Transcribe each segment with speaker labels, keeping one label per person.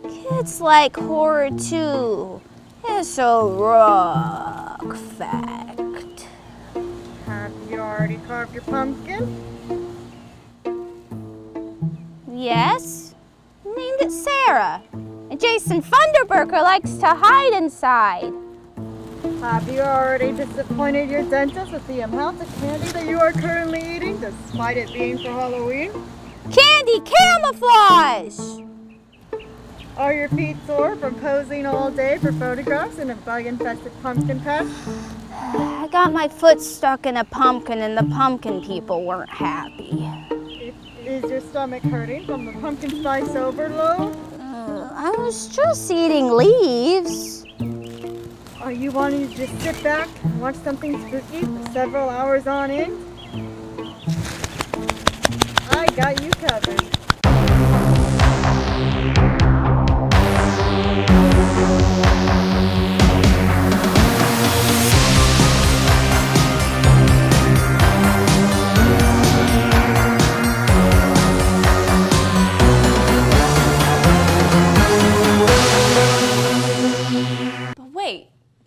Speaker 1: Kids like horror too. It's a rock fact.
Speaker 2: Have you already carved your pumpkin?
Speaker 1: Yes? Named it Sarah. And Jason Funderburker likes to hide inside.
Speaker 2: Have you already disappointed your dentist with the amount of candy that you are currently eating, despite it being for Halloween?
Speaker 1: Candy camouflage!
Speaker 2: Are your feet sore from posing all day for photographs in a bug-infested pumpkin patch?
Speaker 1: I got my foot stuck in a pumpkin and the pumpkin people weren't happy.
Speaker 2: Is your stomach hurting from the pumpkin spice overload?
Speaker 1: I was just eating leaves.
Speaker 2: Are you wanting to just sit back and watch something spooky for several hours on end? I got you covered.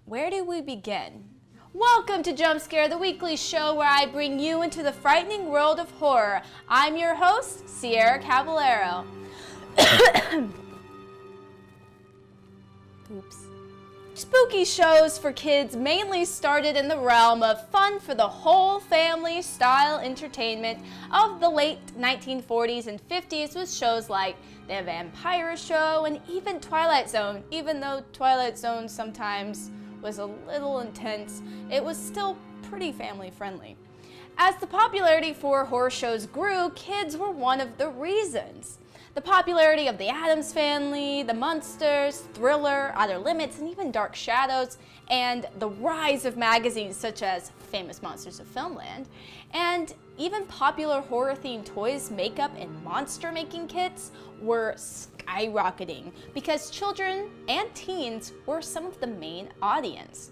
Speaker 3: Where do we begin? Welcome to Jump Scare, the weekly show where I bring you into the frightening world of horror. I'm your host, Sierra Caballero. Oops. Spooky shows for kids mainly started in the realm of fun for the whole family style entertainment of the late 1940s and 50s with shows like The Vampire Show and even Twilight Zone. Even though Twilight Zone sometimes was a little intense, it was still pretty family friendly. As the popularity for horror shows grew, kids were one of the reasons. The popularity of The Addams Family, The Munsters, Thriller, Outer Limits, and even Dark Shadows, and the rise of magazines such as Famous Monsters of Filmland, and even popular horror-themed toys, makeup, and monster-making kits were skyrocketing because children and teens were some of the main audience.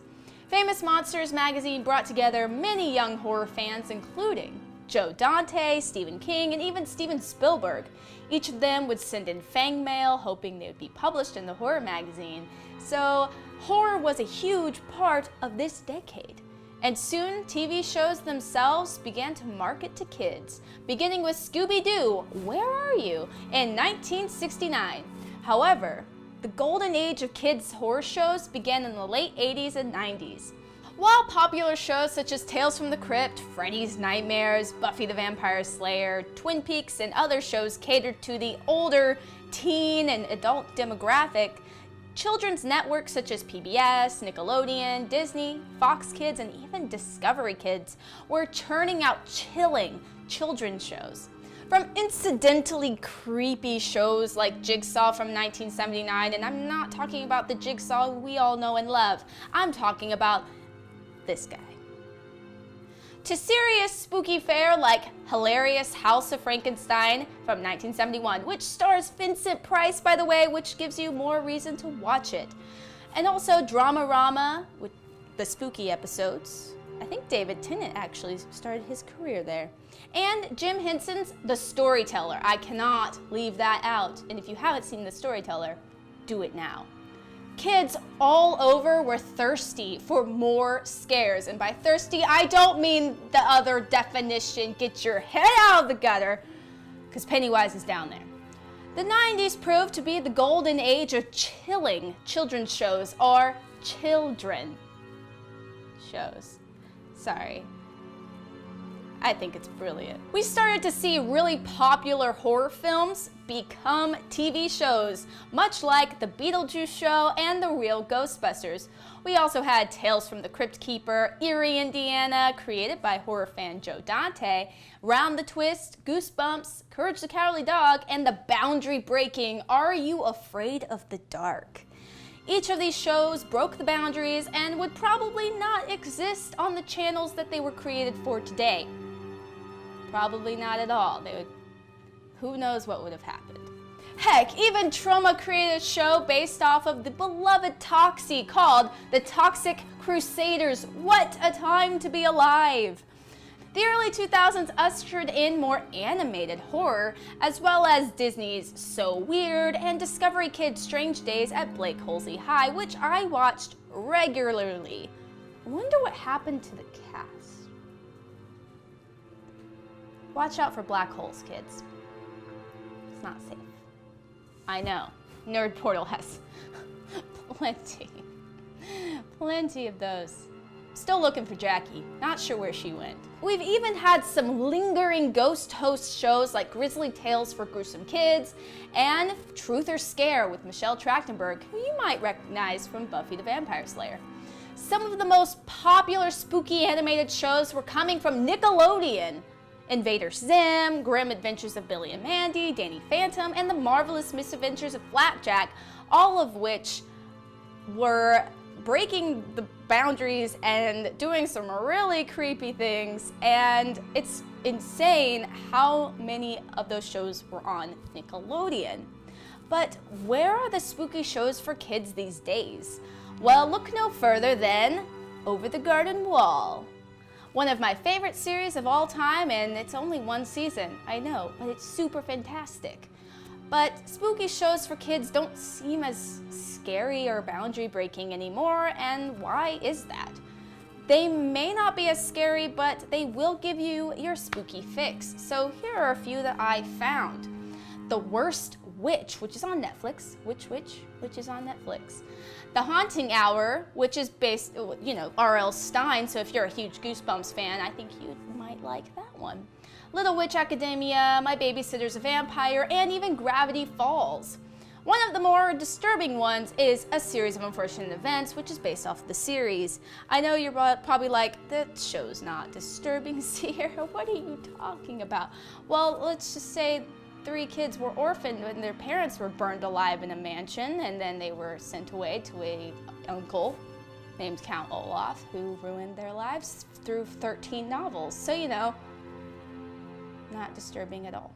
Speaker 3: Famous Monsters magazine brought together many young horror fans, including Joe Dante, Stephen King, and even Steven Spielberg. Each of them would send in fan mail, hoping they would be published in the horror magazine. So horror was a huge part of this decade. And soon, TV shows themselves began to market to kids, beginning with Scooby-Doo, Where Are You? In 1969. However, the golden age of kids' horror shows began in the late 80s and 90s. While popular shows such as Tales from the Crypt, Freddy's Nightmares, Buffy the Vampire Slayer, Twin Peaks, and other shows catered to the older teen and adult demographic, children's networks such as PBS, Nickelodeon, Disney, Fox Kids, and even Discovery Kids were churning out chilling children's shows. From incidentally creepy shows like Jigsaw from 1979, and I'm not talking about the Jigsaw we all know and love, I'm talking about this guy. To serious spooky fare like hilarious House of Frankenstein from 1971, which stars Vincent Price, by the way, which gives you more reason to watch it. And also Dramarama with the spooky episodes. I think David Tennant actually started his career there. And Jim Henson's The Storyteller. I cannot leave that out. And if you haven't seen The Storyteller, do it now. Kids all over were thirsty for more scares. And by thirsty, I don't mean the other definition, get your head out of the gutter, because Pennywise is down there. The 90s proved to be the golden age of chilling children's shows, or Chill-dren shows. Sorry. I think it's brilliant. We started to see really popular horror films become TV shows, much like The Beetlejuice Show and The Real Ghostbusters. We also had Tales from the Crypt Keeper, Erie, Indiana, created by horror fan Joe Dante, Round the Twist, Goosebumps, Courage the Cowardly Dog, and the boundary-breaking Are You Afraid of the Dark? Each of these shows broke the boundaries and would probably not exist on the channels that they were created for today. Probably not at all. Who knows what would have happened. Heck, even Troma created a show based off of the beloved Toxie called The Toxic Crusaders. What a time to be alive! The early 2000s ushered in more animated horror, as well as Disney's So Weird and Discovery Kids' Strange Days at Blake Halsey High, which I watched regularly. I wonder what happened to the cast. Watch out for black holes, kids. It's not safe. I know, Nerd Portal has plenty of those. Still looking for Jackie, not sure where she went. We've even had some lingering ghost host shows like Grisly Tales for Gruesome Kids and Truth or Scare with Michelle Trachtenberg, who you might recognize from Buffy the Vampire Slayer. Some of the most popular spooky animated shows were coming from Nickelodeon. Invader Zim, Grim Adventures of Billy and Mandy, Danny Phantom, and The Marvelous Misadventures of Flapjack, all of which were breaking the boundaries and doing some really creepy things, and it's insane how many of those shows were on Nickelodeon. But where are the spooky shows for kids these days? Well, look no further than Over the Garden Wall. One of my favorite series of all time, and it's only one season, I know, but it's super fantastic. But spooky shows for kids don't seem as scary or boundary breaking anymore, and why is that? They may not be as scary, but they will give you your spooky fix. So here are a few that I found. The Worst Witch, which is on Netflix. Which is on Netflix. The Haunting Hour, which is based, R.L. Stine, so if you're a huge Goosebumps fan, I think you might like that one. Little Witch Academia, My Babysitter's a Vampire, and even Gravity Falls. One of the more disturbing ones is A Series of Unfortunate Events, which is based off the series. I know you're probably like, that show's not disturbing, Sierra. What are you talking about? Well, let's just say 3 kids were orphaned when their parents were burned alive in a mansion, and then they were sent away to an uncle named Count Olaf, who ruined their lives through 13 novels. So, not disturbing at all.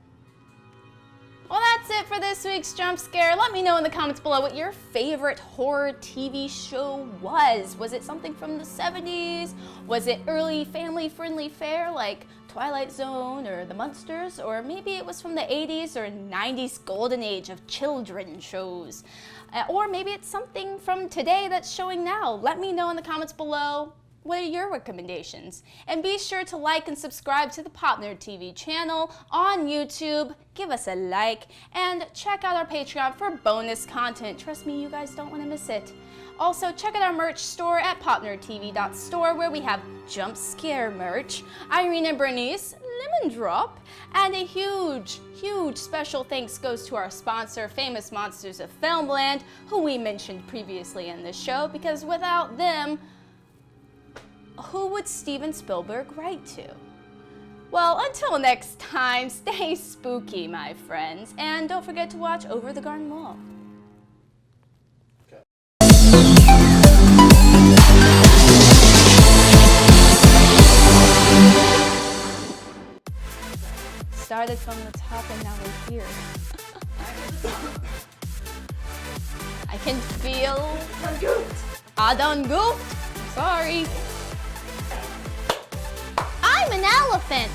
Speaker 3: Well, that's it for this week's Jump Scare. Let me know in the comments below what your favorite horror TV show was. Was it something from the 70s? Was it early family-friendly fare like Twilight Zone or The Munsters? Or maybe it was from the 80s or 90s golden age of Chill-dren shows. Or maybe it's something from today that's showing now. Let me know in the comments below. What are your recommendations? And be sure to like and subscribe to the PopNerdTV channel on YouTube. Give us a like and check out our Patreon for bonus content. Trust me, you guys don't want to miss it. Also, check out our merch store at popnerdtv.store where we have Jump Scare merch, Irene and Bernice, Lemon Drop, and a huge special thanks goes to our sponsor, Famous Monsters of Filmland, who we mentioned previously in this show, because without them, who would Steven Spielberg write to? Well, until next time, stay spooky, my friends, and don't forget to watch Over the Garden Wall. Started from the top and now we're here. I can feel... I done goofed. Sorry. I'm an elephant.